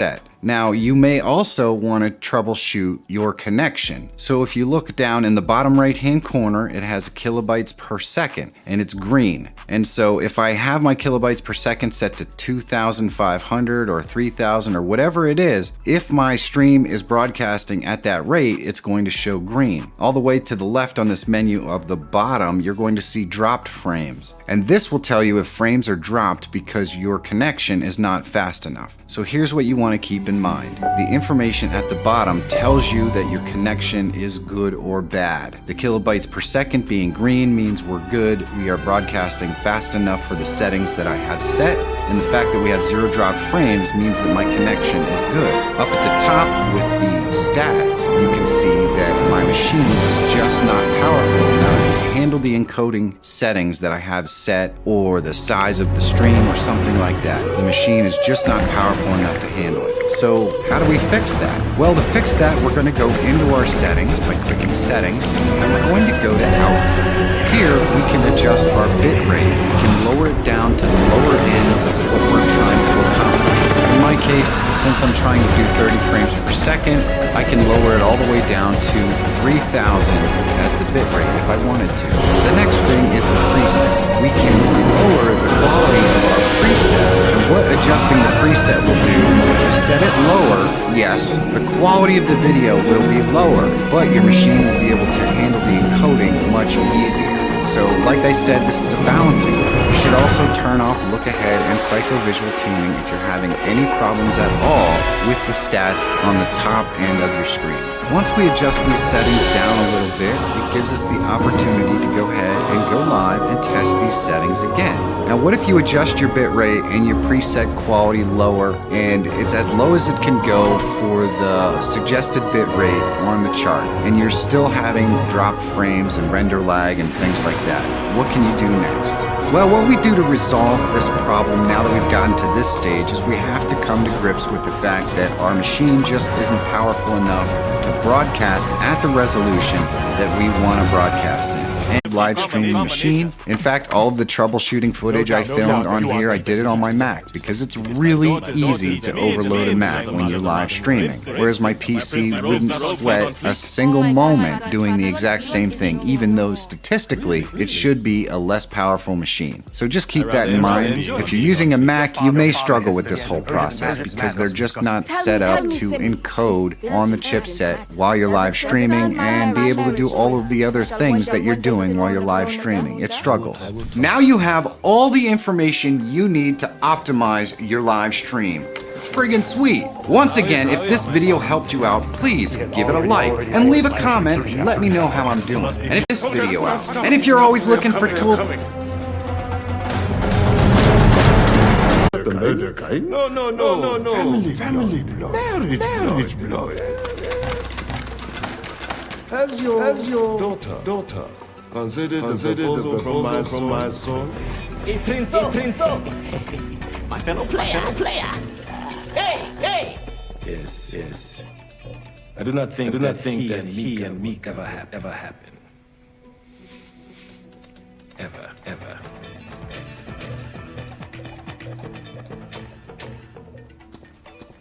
set. Now, you may also want to troubleshoot your connection. So if you look down in the bottom right-hand corner, it has kilobytes per second, and it's green. And so if I have my kilobytes per second set to 2,500 or 3,000 or whatever it is, if my stream is broadcasting at that rate, it's going to show green. All the way to the left on this menu of the bottom, you're going to see dropped frames. And this will tell you if frames are dropped because your connection is not fast enough. So here's what you want to keep in mind. The information at the bottom tells you that your connection is good or bad. The kilobytes per second being green means we're good. We are broadcasting fast enough for the settings that I have set. And the fact that we have 0 dropped frames means that my connection is good. Up at the top with the stats, you can see that my machine is just not powerful enough to handle the encoding settings that I have set, or the size of the stream or something like that. The machine is just not powerful enough to handle it. So how do we fix that? Well, to fix that, we're going to go into our settings by clicking settings, and we're going to go to output. Here we can adjust our bit rate. We can lower it down to the lower end of what we're trying to accomplish. In my case, since I'm trying to do 30 frames per second, I can lower it all the way down to 3,000 as the bit rate if I wanted to. The next thing is the preset. We can lower the quality of our preset. And what adjusting the preset will do is if you set it lower, yes, the quality of the video will be lower, but your machine will be able to handle the encoding much easier. So like I said, this is a balancing. You should also turn off look ahead and psycho-visual tuning if you're having any problems at all with the stats on the top end of your screen. Once we adjust these settings down a little bit, it gives us the opportunity to go ahead and go live and test these settings again. Now, what if you adjust your bit rate and your preset quality lower, and it's as low as it can go for the suggested bit rate on the chart, and you're still having dropped frames and render lag and things like that? What can you do next? Well, what we do to resolve this problem now that we've gotten to this stage is we have to come to grips with the fact that our machine just isn't powerful enough to broadcast at the resolution that we want to broadcast in. And live streaming machine. In fact, all of the troubleshooting footage I filmed on here, I did it on my Mac because it's really easy to overload a Mac when you're live streaming. Whereas my PC wouldn't sweat a single moment doing the exact same thing, even though statistically it should be a less powerful machine. So just keep that in mind. If you're using a Mac, you may struggle with this whole process because they're just not set up to encode on the chipset while you're live streaming and be able to do all of the other things that you're doing while you're live streaming. It struggles. Now you have all the information you need to optimize your live stream. It's friggin' sweet. Once again, if this video helped you out, please give it a like and leave a comment and let me know how I'm doing. And if this video out. And if you're always looking for tools. No. Family blood. Marriage blood. Has your daughter considered the proposal from my son? Il Prinzo! My fellow player! Hey! Yes. I do not think that he and Meek ever happen. Ever.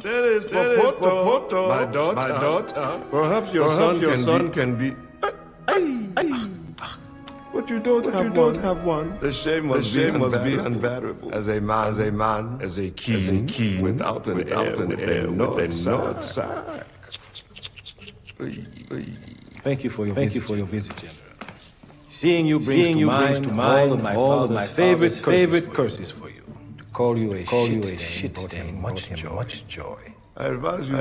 There is Popoto, my daughter. Perhaps your son can be. But you don't have one. The shame must be unbearable. As a man, as a king, without an heir, with a north side. Thank you for your visit, General. Seeing you brings to mind all of my favorite curses for you. To call you a shit stain, much joy. I advise you